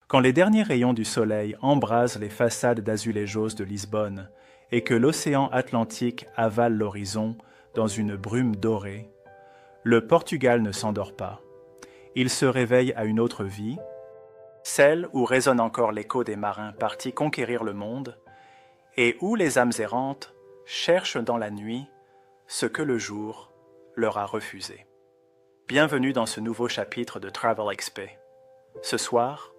Quand les derniers rayons du soleil embrasent les façades d'azulejos de Lisbonne et que l'océan Atlantique avale l'horizon dans une brume dorée, le Portugal ne s'endort pas. Il se réveille à une autre vie, celle où résonne encore l'écho des marins partis conquérir le monde et où les âmes errantes cherchent dans la nuit ce que le jour leur a refusé. Bienvenue dans ce nouveau chapitre de Travel XP. Ce soir,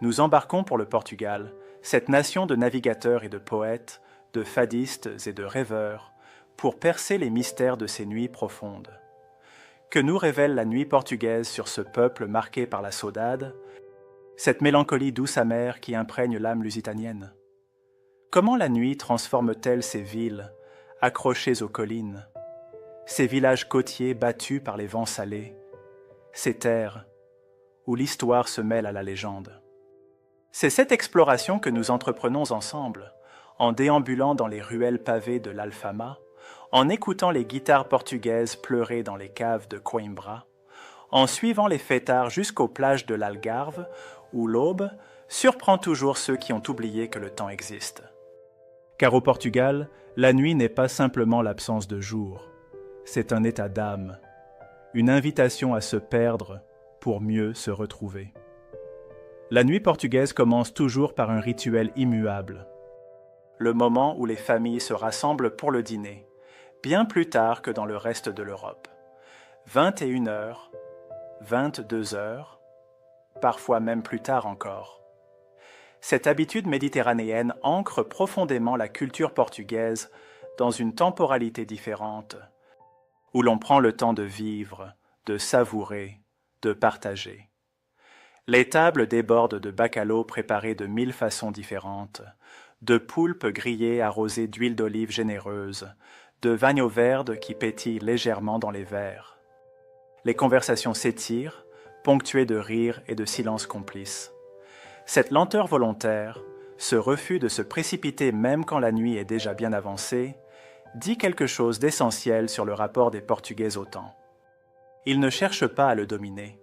nous embarquons pour le Portugal, cette nation de navigateurs et de poètes, de fadistes et de rêveurs, pour percer les mystères de ces nuits profondes. Que nous révèle la nuit portugaise sur ce peuple marqué par la saudade, cette mélancolie douce amère qui imprègne l'âme lusitanienne? Comment la nuit transforme-t-elle ces villes, accrochées aux collines, ces villages côtiers battus par les vents salés, ces terres où l'histoire se mêle à la légende? C'est cette exploration que nous entreprenons ensemble, en déambulant dans les ruelles pavées de l'Alfama, en écoutant les guitares portugaises pleurer dans les caves de Coimbra, en suivant les fêtards jusqu'aux plages de l'Algarve, où l'aube surprend toujours ceux qui ont oublié que le temps existe. Car au Portugal, la nuit n'est pas simplement l'absence de jour, c'est un état d'âme, une invitation à se perdre pour mieux se retrouver. La nuit portugaise commence toujours par un rituel immuable, le moment où les familles se rassemblent pour le dîner, bien plus tard que dans le reste de l'Europe. 21h, 22h, parfois même plus tard encore. Cette habitude méditerranéenne ancre profondément la culture portugaise dans une temporalité différente, où l'on prend le temps de vivre, de savourer, de partager. Les tables débordent de bacalhau préparés de 1000 façons différentes, de poulpes grillées arrosées d'huile d'olive généreuse, de vagno verdes qui pétillent légèrement dans les verres. Les conversations s'étirent, ponctuées de rires et de silences complices. Cette lenteur volontaire, ce refus de se précipiter même quand la nuit est déjà bien avancée, dit quelque chose d'essentiel sur le rapport des Portugais au temps. Ils ne cherchent pas à le dominer.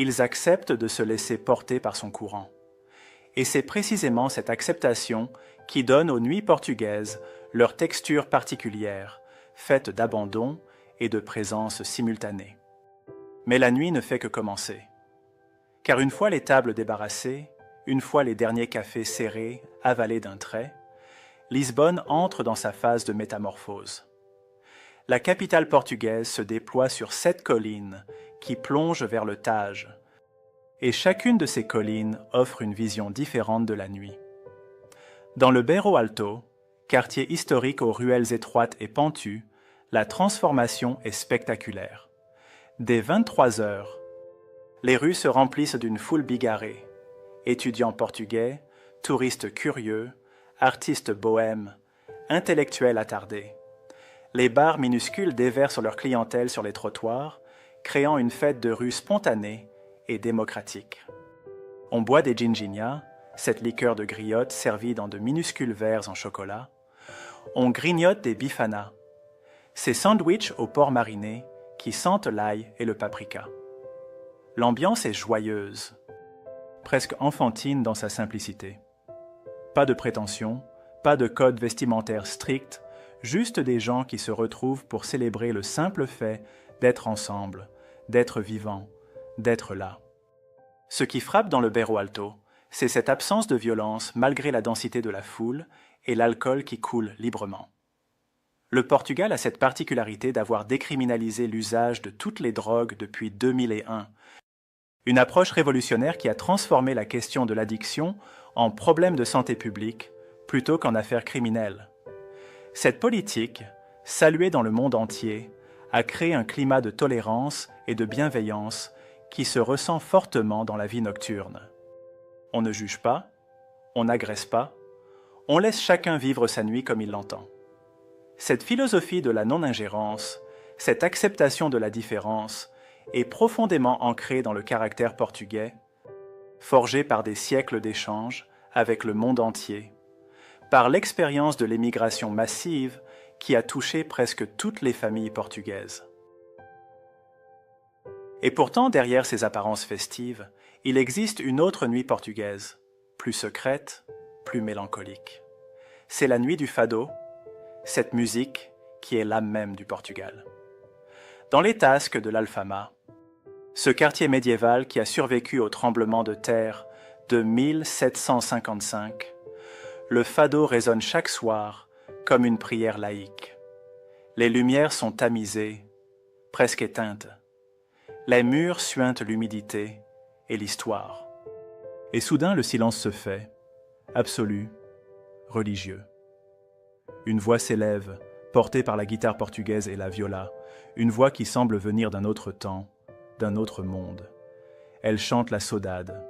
Ils acceptent de se laisser porter par son courant. Et c'est précisément cette acceptation qui donne aux nuits portugaises leur texture particulière, faite d'abandon et de présence simultanée. Mais la nuit ne fait que commencer. Car une fois les tables débarrassées, une fois les derniers cafés serrés, avalés d'un trait, Lisbonne entre dans sa phase de métamorphose. La capitale portugaise se déploie sur 7 collines qui plongent vers le Tage, et chacune de ces collines offre une vision différente de la nuit. Dans le Bairro Alto, quartier historique aux ruelles étroites et pentues, la transformation est spectaculaire. Dès 23 heures, les rues se remplissent d'une foule bigarrée, étudiants portugais, touristes curieux, artistes bohèmes, intellectuels attardés. Les bars minuscules déversent leur clientèle sur les trottoirs, créant une fête de rue spontanée et démocratique. On boit des ginginha, cette liqueur de griotte servie dans de minuscules verres en chocolat. On grignote des bifanas, ces sandwichs au porc mariné qui sentent l'ail et le paprika. L'ambiance est joyeuse, presque enfantine dans sa simplicité. Pas de prétention, pas de code vestimentaire strict, juste des gens qui se retrouvent pour célébrer le simple fait d'être ensemble, d'être vivants, d'être là. Ce qui frappe dans le Bairro Alto, c'est cette absence de violence malgré la densité de la foule et l'alcool qui coule librement. Le Portugal a cette particularité d'avoir décriminalisé l'usage de toutes les drogues depuis 2001, une approche révolutionnaire qui a transformé la question de l'addiction en problème de santé publique plutôt qu'en affaire criminelle. Cette politique, saluée dans le monde entier, a créé un climat de tolérance et de bienveillance qui se ressent fortement dans la vie nocturne. On ne juge pas, on n'agresse pas, on laisse chacun vivre sa nuit comme il l'entend. Cette philosophie de la non-ingérence, cette acceptation de la différence, est profondément ancrée dans le caractère portugais, forgé par des siècles d'échanges avec le monde entier, par l'expérience de l'émigration massive qui a touché presque toutes les familles portugaises. Et pourtant, derrière ces apparences festives, il existe une autre nuit portugaise, plus secrète, plus mélancolique. C'est la nuit du fado, cette musique qui est l'âme même du Portugal. Dans les tasques de l'Alfama, ce quartier médiéval qui a survécu au tremblement de terre de 1755, le fado résonne chaque soir comme une prière laïque. Les lumières sont tamisées, presque éteintes. Les murs suintent l'humidité et l'histoire. Et soudain le silence se fait, absolu, religieux. Une voix s'élève, portée par la guitare portugaise et la viola, une voix qui semble venir d'un autre temps, d'un autre monde. Elle chante la saudade.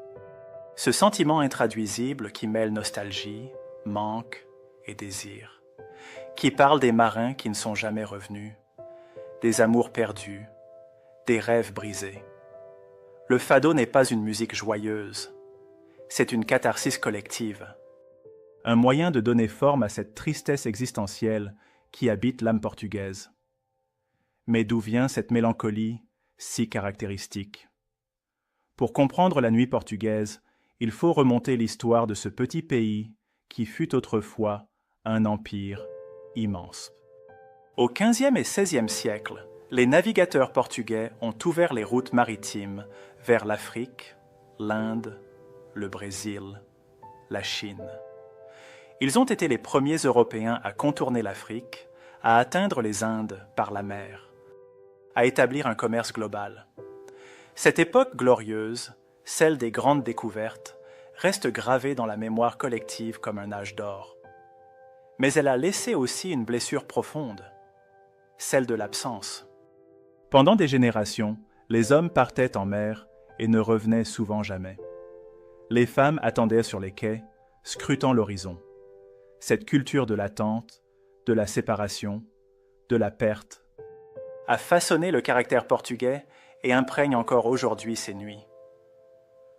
Ce sentiment intraduisible qui mêle nostalgie, manque et désir, qui parle des marins qui ne sont jamais revenus, des amours perdus, des rêves brisés. Le fado n'est pas une musique joyeuse, c'est une catharsis collective. Un moyen de donner forme à cette tristesse existentielle qui habite l'âme portugaise. Mais d'où vient cette mélancolie si caractéristique? Pour comprendre la nuit portugaise, il faut remonter l'histoire de ce petit pays qui fut autrefois un empire immense. Au XVe et XVIe siècle, les navigateurs portugais ont ouvert les routes maritimes vers l'Afrique, l'Inde, le Brésil, la Chine. Ils ont été les premiers Européens à contourner l'Afrique, à atteindre les Indes par la mer, à établir un commerce global. Cette époque glorieuse, celle des grandes découvertes, reste gravée dans la mémoire collective comme un âge d'or. Mais elle a laissé aussi une blessure profonde, celle de l'absence. Pendant des générations, les hommes partaient en mer et ne revenaient souvent jamais. Les femmes attendaient sur les quais, scrutant l'horizon. Cette culture de l'attente, de la séparation, de la perte, a façonné le caractère portugais et imprègne encore aujourd'hui ses nuits.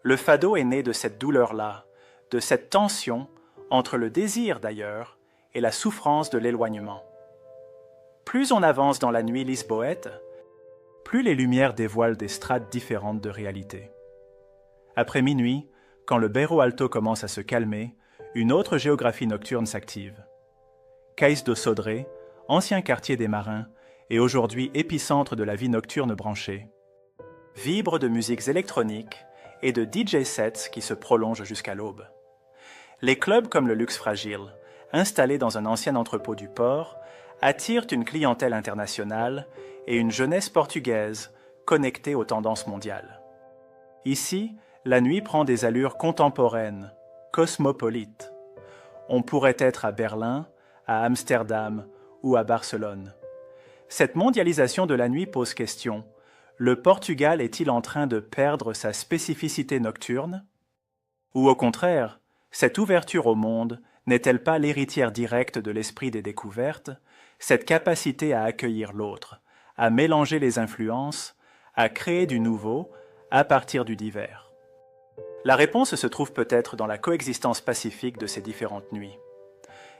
Le fado est né de cette douleur-là, de cette tension entre le désir d'ailleurs et la souffrance de l'éloignement. Plus on avance dans la nuit lisboète, plus les lumières dévoilent des strates différentes de réalité. Après minuit, quand le Bairro Alto commence à se calmer, une autre géographie nocturne s'active. Cais do Sodré, ancien quartier des marins et aujourd'hui épicentre de la vie nocturne branchée, vibre de musiques électroniques et de DJ sets qui se prolongent jusqu'à l'aube. Les clubs comme le Luxe Fragile, installés dans un ancien entrepôt du port, attirent une clientèle internationale et une jeunesse portugaise connectée aux tendances mondiales. Ici, la nuit prend des allures contemporaines, cosmopolites. On pourrait être à Berlin, à Amsterdam ou à Barcelone. Cette mondialisation de la nuit pose question. Le Portugal est-il en train de perdre sa spécificité nocturne? Ou au contraire, cette ouverture au monde n'est-elle pas l'héritière directe de l'esprit des découvertes, cette capacité à accueillir l'autre, à mélanger les influences, à créer du nouveau à partir du divers? La réponse se trouve peut-être dans la coexistence pacifique de ces différentes nuits.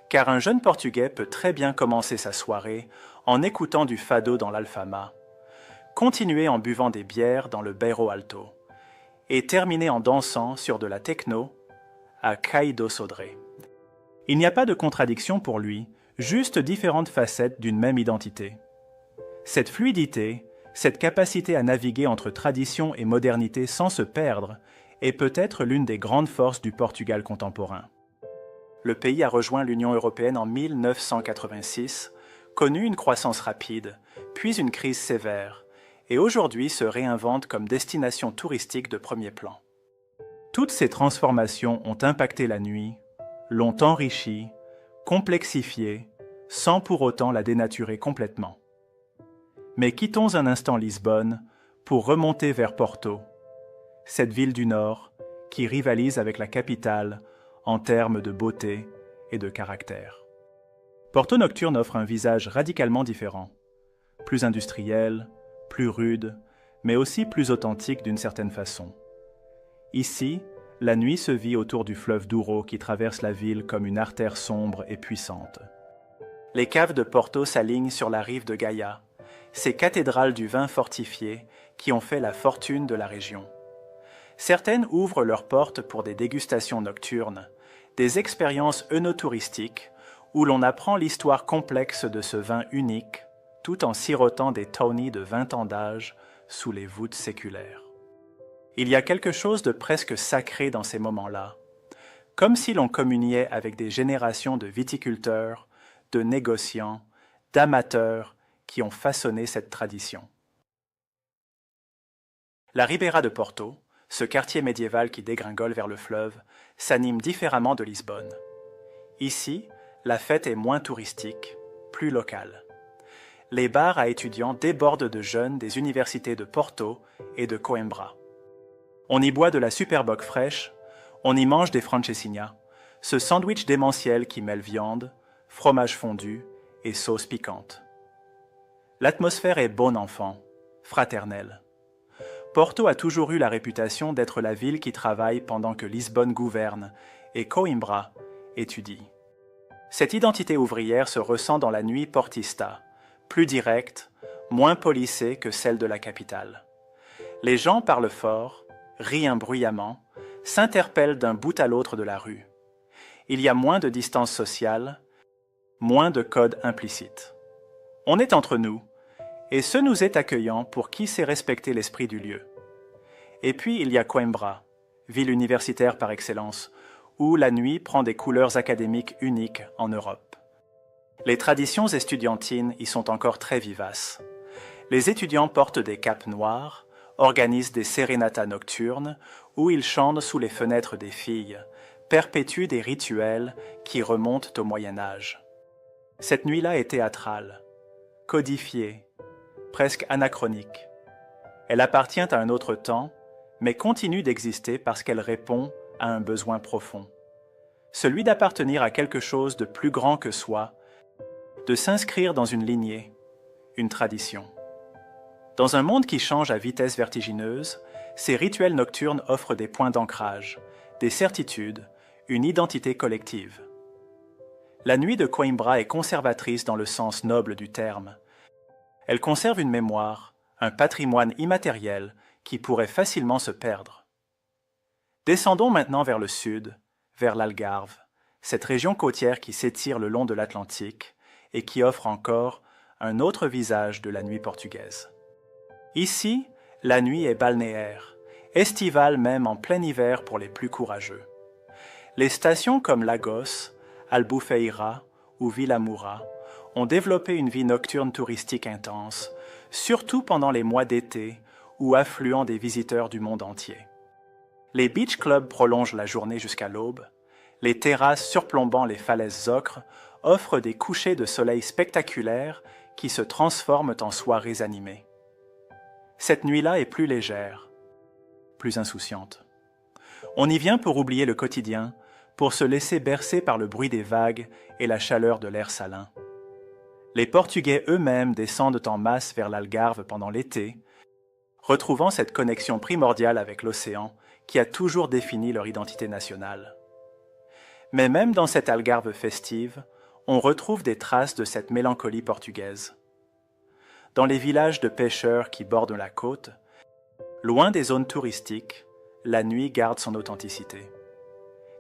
Car un jeune Portugais peut très bien commencer sa soirée en écoutant du fado dans l'Alfama, continuer en buvant des bières dans le Bairro Alto, et terminer en dansant sur de la techno à Cais do Sodré. Il n'y a pas de contradiction pour lui, juste différentes facettes d'une même identité. Cette fluidité, cette capacité à naviguer entre tradition et modernité sans se perdre, est peut-être l'une des grandes forces du Portugal contemporain. Le pays a rejoint l'Union européenne en 1986, connu une croissance rapide, puis une crise sévère, et aujourd'hui se réinvente comme destination touristique de premier plan. Toutes ces transformations ont impacté la nuit, l'ont enrichie, complexifiée, sans pour autant la dénaturer complètement. Mais quittons un instant Lisbonne pour remonter vers Porto, cette ville du Nord qui rivalise avec la capitale en termes de beauté et de caractère. Porto Nocturne offre un visage radicalement différent, plus industriel, plus rude, mais aussi plus authentique d'une certaine façon. Ici, la nuit se vit autour du fleuve Douro qui traverse la ville comme une artère sombre et puissante. Les caves de Porto s'alignent sur la rive de Gaia, ces cathédrales du vin fortifié qui ont fait la fortune de la région. Certaines ouvrent leurs portes pour des dégustations nocturnes, des expériences œnotouristiques où l'on apprend l'histoire complexe de ce vin unique, tout en sirotant des tawny de 20 ans d'âge sous les voûtes séculaires. Il y a quelque chose de presque sacré dans ces moments-là, comme si l'on communiait avec des générations de viticulteurs, de négociants, d'amateurs qui ont façonné cette tradition. La Ribeira de Porto, ce quartier médiéval qui dégringole vers le fleuve, s'anime différemment de Lisbonne. Ici, la fête est moins touristique, plus locale. Les bars à étudiants débordent de jeunes des universités de Porto et de Coimbra. On y boit de la Superboc fraîche, on y mange des francesinha, ce sandwich démentiel qui mêle viande, fromage fondu et sauce piquante. L'atmosphère est bon enfant, fraternelle. Porto a toujours eu la réputation d'être la ville qui travaille pendant que Lisbonne gouverne et Coimbra étudie. Cette identité ouvrière se ressent dans la nuit portista, plus directe, moins policée que celle de la capitale. Les gens parlent fort, rient bruyamment, s'interpellent d'un bout à l'autre de la rue. Il y a moins de distance sociale, moins de codes implicites. On est entre nous, et ce nous est accueillant pour qui sait respecter l'esprit du lieu. Et puis il y a Coimbra, ville universitaire par excellence, où la nuit prend des couleurs académiques uniques en Europe. Les traditions estudiantines y sont encore très vivaces. Les étudiants portent des capes noires, organisent des serenatas nocturnes, où ils chantent sous les fenêtres des filles, perpétuent des rituels qui remontent au Moyen-Âge. Cette nuit-là est théâtrale, codifiée, presque anachronique. Elle appartient à un autre temps, mais continue d'exister parce qu'elle répond à un besoin profond. Celui d'appartenir à quelque chose de plus grand que soi, de s'inscrire dans une lignée, une tradition. Dans un monde qui change à vitesse vertigineuse, ces rituels nocturnes offrent des points d'ancrage, des certitudes, une identité collective. La nuit de Coimbra est conservatrice dans le sens noble du terme. Elle conserve une mémoire, un patrimoine immatériel qui pourrait facilement se perdre. Descendons maintenant vers le sud, vers l'Algarve, cette région côtière qui s'étire le long de l'Atlantique et qui offre encore un autre visage de la nuit portugaise. Ici, la nuit est balnéaire, estivale même en plein hiver pour les plus courageux. Les stations comme Lagos, Albufeira ou Vila Moura ont développé une vie nocturne touristique intense, surtout pendant les mois d'été ou affluent des visiteurs du monde entier. Les beach clubs prolongent la journée jusqu'à l'aube, les terrasses surplombant les falaises ocres offrent des couchers de soleil spectaculaires qui se transforment en soirées animées. Cette nuit-là est plus légère, plus insouciante. On y vient pour oublier le quotidien, pour se laisser bercer par le bruit des vagues et la chaleur de l'air salin. Les Portugais eux-mêmes descendent en masse vers l'Algarve pendant l'été, retrouvant cette connexion primordiale avec l'océan qui a toujours défini leur identité nationale. Mais même dans cette Algarve festive, on retrouve des traces de cette mélancolie portugaise. Dans les villages de pêcheurs qui bordent la côte, loin des zones touristiques, la nuit garde son authenticité.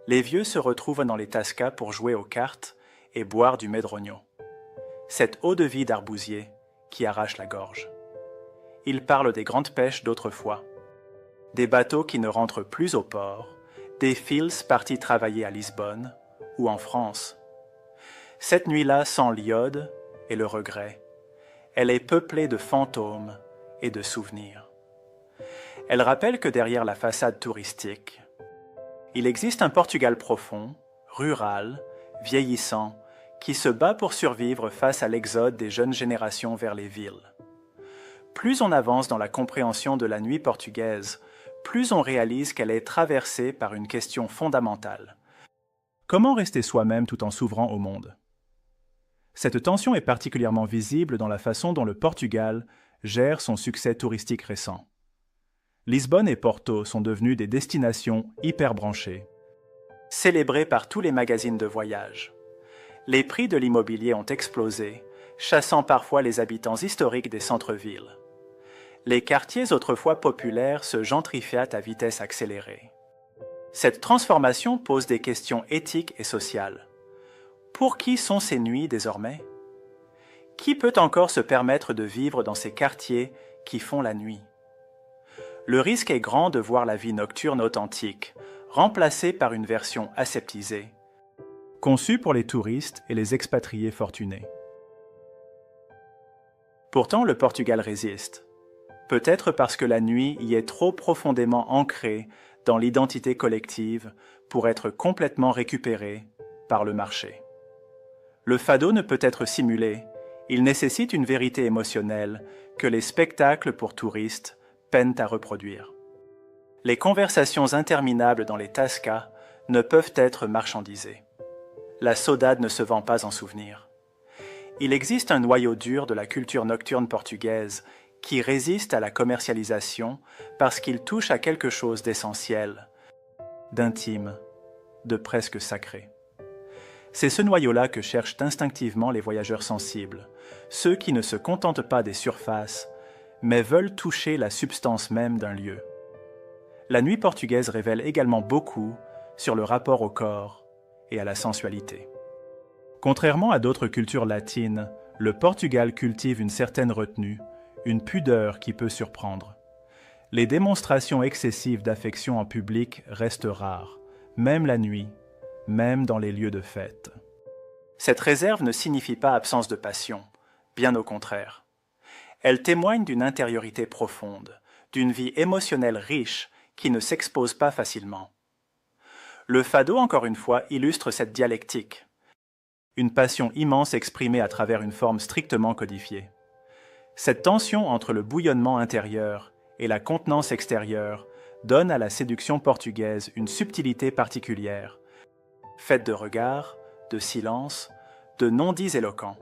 Les vieux se retrouvent dans les tascas pour jouer aux cartes et boire du medronho, cette eau-de-vie d'arbousier qui arrache la gorge. Ils parlent des grandes pêches d'autrefois, des bateaux qui ne rentrent plus au port, des fils partis travailler à Lisbonne ou en France. Cette nuit-là sent l'iode et le regret. Elle est peuplée de fantômes et de souvenirs. Elle rappelle que derrière la façade touristique, il existe un Portugal profond, rural, vieillissant, qui se bat pour survivre face à l'exode des jeunes générations vers les villes. Plus on avance dans la compréhension de la nuit portugaise, plus on réalise qu'elle est traversée par une question fondamentale. Comment rester soi-même tout en s'ouvrant au monde? Cette tension est particulièrement visible dans la façon dont le Portugal gère son succès touristique récent. Lisbonne et Porto sont devenues des destinations hyper branchées, célébrées par tous les magazines de voyage. Les prix de l'immobilier ont explosé, chassant parfois les habitants historiques des centres-villes. les quartiers autrefois populaires se gentrifiatent à vitesse accélérée. Cette transformation pose des questions éthiques et sociales. Pour qui sont ces nuits désormais? Qui peut encore se permettre de vivre dans ces quartiers qui font la nuit? Le risque est grand de voir la vie nocturne authentique, remplacée par une version aseptisée, conçue pour les touristes et les expatriés fortunés. Pourtant, le Portugal résiste. Peut-être parce que la nuit y est trop profondément ancrée dans l'identité collective pour être complètement récupérée par le marché. Le fado ne peut être simulé, il nécessite une vérité émotionnelle que les spectacles pour touristes peinent à reproduire. Les conversations interminables dans les tascas ne peuvent être marchandisées. La saudade ne se vend pas en souvenir. Il existe un noyau dur de la culture nocturne portugaise qui résiste à la commercialisation parce qu'il touche à quelque chose d'essentiel, d'intime, de presque sacré. C'est ce noyau-là que cherchent instinctivement les voyageurs sensibles, ceux qui ne se contentent pas des surfaces, mais veulent toucher la substance même d'un lieu. La nuit portugaise révèle également beaucoup sur le rapport au corps et à la sensualité. Contrairement à d'autres cultures latines, le Portugal cultive une certaine retenue, une pudeur qui peut surprendre. Les démonstrations excessives d'affection en public restent rares, même la nuit, même dans les lieux de fête. Cette réserve ne signifie pas absence de passion, bien au contraire. Elle témoigne d'une intériorité profonde, d'une vie émotionnelle riche qui ne s'expose pas facilement. Le fado, encore une fois, illustre cette dialectique. Une passion immense exprimée à travers une forme strictement codifiée. Cette tension entre le bouillonnement intérieur et la contenance extérieure donne à la séduction portugaise une subtilité particulière, faite de regards, de silences, de non-dits éloquents.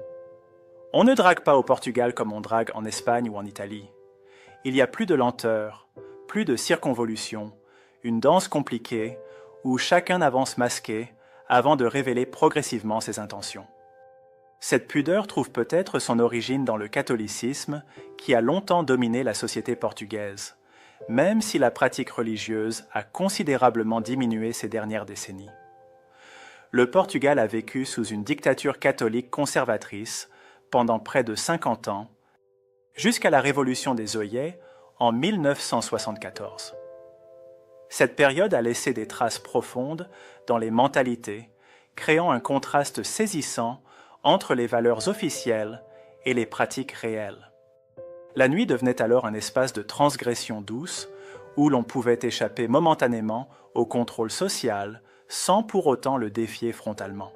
On ne drague pas au Portugal comme on drague en Espagne ou en Italie. Il y a plus de lenteur, plus de circonvolution, une danse compliquée où chacun avance masqué avant de révéler progressivement ses intentions. Cette pudeur trouve peut-être son origine dans le catholicisme qui a longtemps dominé la société portugaise, même si la pratique religieuse a considérablement diminué ces dernières décennies. Le Portugal a vécu sous une dictature catholique conservatrice pendant près de 50 ans, jusqu'à la Révolution des œillets en 1974. Cette période a laissé des traces profondes dans les mentalités, créant un contraste saisissant entre les valeurs officielles et les pratiques réelles. La nuit devenait alors un espace de transgression douce où l'on pouvait échapper momentanément au contrôle social sans pour autant le défier frontalement.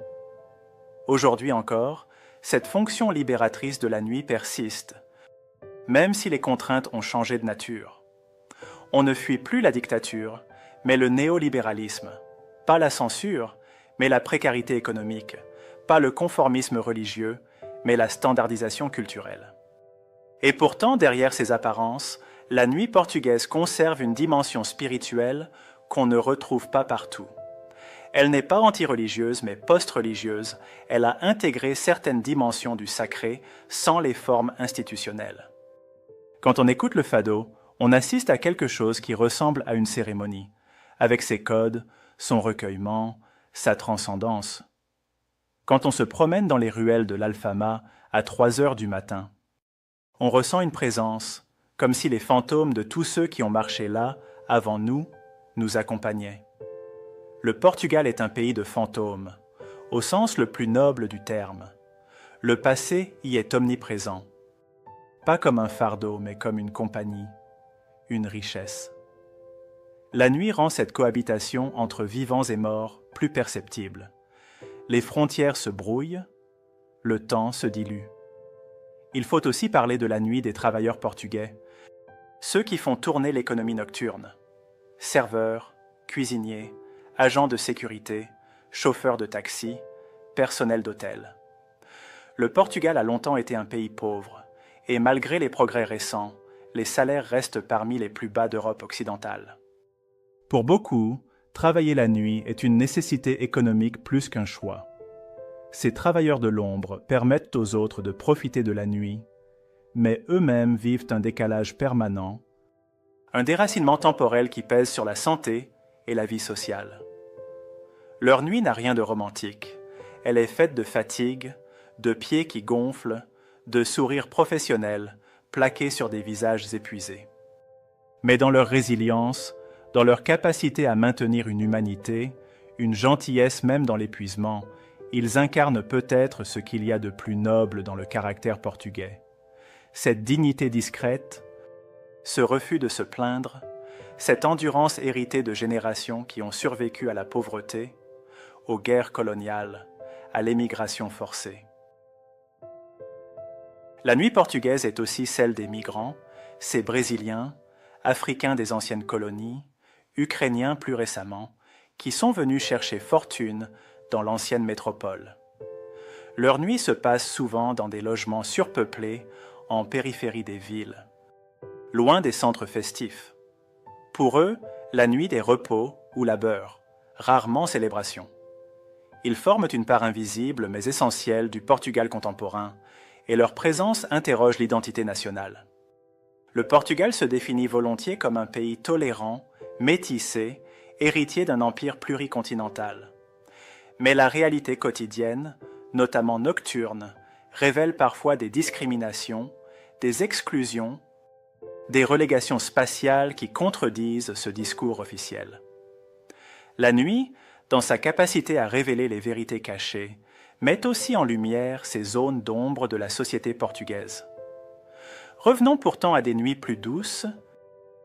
Aujourd'hui encore, cette fonction libératrice de la nuit persiste, même si les contraintes ont changé de nature. On ne fuit plus la dictature, mais le néolibéralisme, pas la censure, mais la précarité économique, pas le conformisme religieux, mais la standardisation culturelle. Et pourtant, derrière ces apparences, la nuit portugaise conserve une dimension spirituelle qu'on ne retrouve pas partout. Elle n'est pas anti-religieuse, mais post-religieuse. Elle a intégré certaines dimensions du sacré sans les formes institutionnelles. Quand on écoute le fado, on assiste à quelque chose qui ressemble à une cérémonie, avec ses codes, son recueillement, sa transcendance. Quand on se promène dans les ruelles de l'Alfama à 3 heures du matin, on ressent une présence, comme si les fantômes de tous ceux qui ont marché là, avant nous, nous accompagnaient. Le Portugal est un pays de fantômes, au sens le plus noble du terme. Le passé y est omniprésent. Pas comme un fardeau, mais comme une compagnie, une richesse. La nuit rend cette cohabitation entre vivants et morts plus perceptible. Les frontières se brouillent, le temps se dilue. Il faut aussi parler de la nuit des travailleurs portugais, ceux qui font tourner l'économie nocturne. Serveurs, cuisiniers, agents de sécurité, chauffeurs de taxi, personnel d'hôtel. Le Portugal a longtemps été un pays pauvre, et malgré les progrès récents, les salaires restent parmi les plus bas d'Europe occidentale. Pour beaucoup, travailler la nuit est une nécessité économique plus qu'un choix. Ces travailleurs de l'ombre permettent aux autres de profiter de la nuit, mais eux-mêmes vivent un décalage permanent, un déracinement temporel qui pèse sur la santé et la vie sociale. Leur nuit n'a rien de romantique. Elle est faite de fatigue, de pieds qui gonflent, de sourires professionnels plaqués sur des visages épuisés. Mais dans leur résilience, dans leur capacité à maintenir une humanité, une gentillesse même dans l'épuisement, ils incarnent peut-être ce qu'il y a de plus noble dans le caractère portugais. Cette dignité discrète, ce refus de se plaindre, cette endurance héritée de générations qui ont survécu à la pauvreté, aux guerres coloniales, à l'émigration forcée. La nuit portugaise est aussi celle des migrants, ces Brésiliens, Africains des anciennes colonies, Ukrainiens plus récemment, qui sont venus chercher fortune dans l'ancienne métropole. Leur nuit se passe souvent dans des logements surpeuplés en périphérie des villes, loin des centres festifs. Pour eux, la nuit est repos ou labeur, rarement célébration. Ils forment une part invisible mais essentielle du Portugal contemporain et leur présence interroge l'identité nationale. Le Portugal se définit volontiers comme un pays tolérant, métissé, héritier d'un empire pluricontinental. Mais la réalité quotidienne, notamment nocturne, révèle parfois des discriminations, des exclusions, des relégations spatiales qui contredisent ce discours officiel. La nuit, dans sa capacité à révéler les vérités cachées, met aussi en lumière ces zones d'ombre de la société portugaise. Revenons pourtant à des nuits plus douces,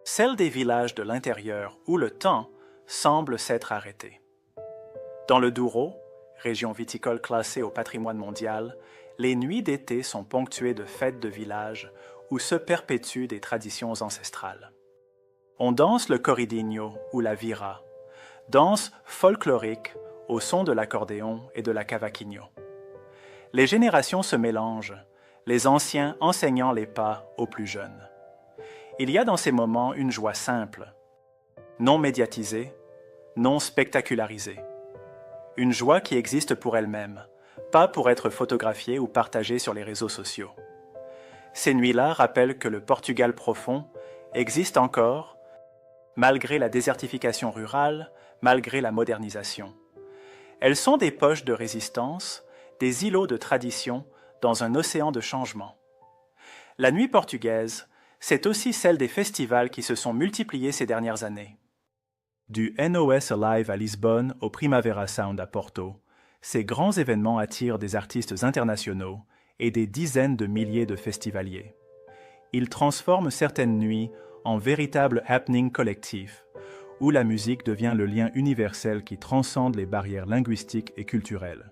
celles des villages de l'intérieur où le temps semble s'être arrêté. Dans le Douro, région viticole classée au patrimoine mondial, les nuits d'été sont ponctuées de fêtes de village où se perpétuent des traditions ancestrales. On danse le corridinho ou la vira, danse folklorique au son de l'accordéon et de la cavaquinho. Les générations se mélangent, les anciens enseignant les pas aux plus jeunes. Il y a dans ces moments une joie simple, non médiatisée, non spectacularisée. Une joie qui existe pour elle-même, pas pour être photographiée ou partagée sur les réseaux sociaux. Ces nuits-là rappellent que le Portugal profond existe encore, malgré la désertification rurale, malgré la modernisation. Elles sont des poches de résistance, des îlots de tradition dans un océan de changement. La nuit portugaise, c'est aussi celle des festivals qui se sont multipliés ces dernières années. Du NOS Alive à Lisbonne au Primavera Sound à Porto, ces grands événements attirent des artistes internationaux et des dizaines de milliers de festivaliers. Ils transforment certaines nuits en véritables happenings collectifs, où la musique devient le lien universel qui transcende les barrières linguistiques et culturelles.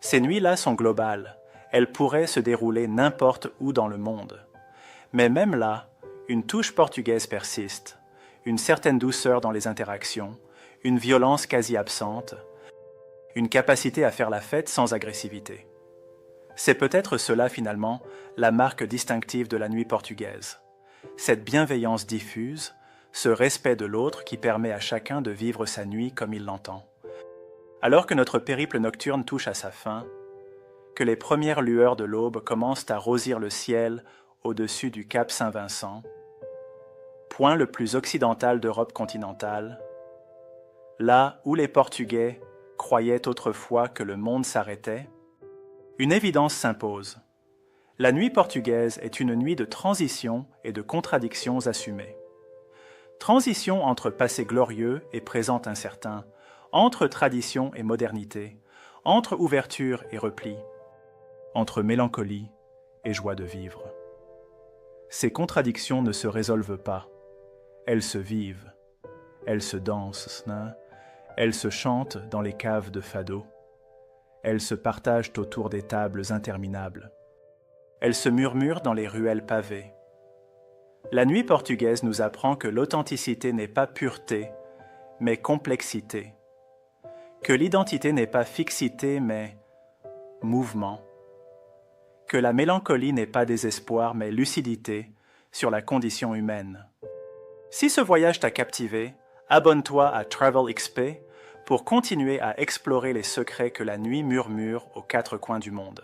Ces nuits-là sont globales, elles pourraient se dérouler n'importe où dans le monde. Mais même là, une touche portugaise persiste, une certaine douceur dans les interactions, une violence quasi absente, une capacité à faire la fête sans agressivité. C'est peut-être cela finalement, la marque distinctive de la nuit portugaise. Cette bienveillance diffuse, ce respect de l'autre qui permet à chacun de vivre sa nuit comme il l'entend. Alors que notre périple nocturne touche à sa fin, que les premières lueurs de l'aube commencent à rosir le ciel au-dessus du cap Saint-Vincent, point le plus occidental d'Europe continentale, là où les Portugais croyaient autrefois que le monde s'arrêtait, une évidence s'impose. La nuit portugaise est une nuit de transition et de contradictions assumées. Transition entre passé glorieux et présent incertain, entre tradition et modernité, entre ouverture et repli, entre mélancolie et joie de vivre. Ces contradictions ne se résolvent pas, elles se vivent, elles se dansent, elles se chantent dans les caves de fado, elles se partagent autour des tables interminables, elles se murmurent dans les ruelles pavées. La nuit portugaise nous apprend que l'authenticité n'est pas pureté, mais complexité, que l'identité n'est pas fixité, mais mouvement, que la mélancolie n'est pas désespoir, mais lucidité sur la condition humaine. Si ce voyage t'a captivé, abonne-toi à Travel XP pour continuer à explorer les secrets que la nuit murmure aux quatre coins du monde.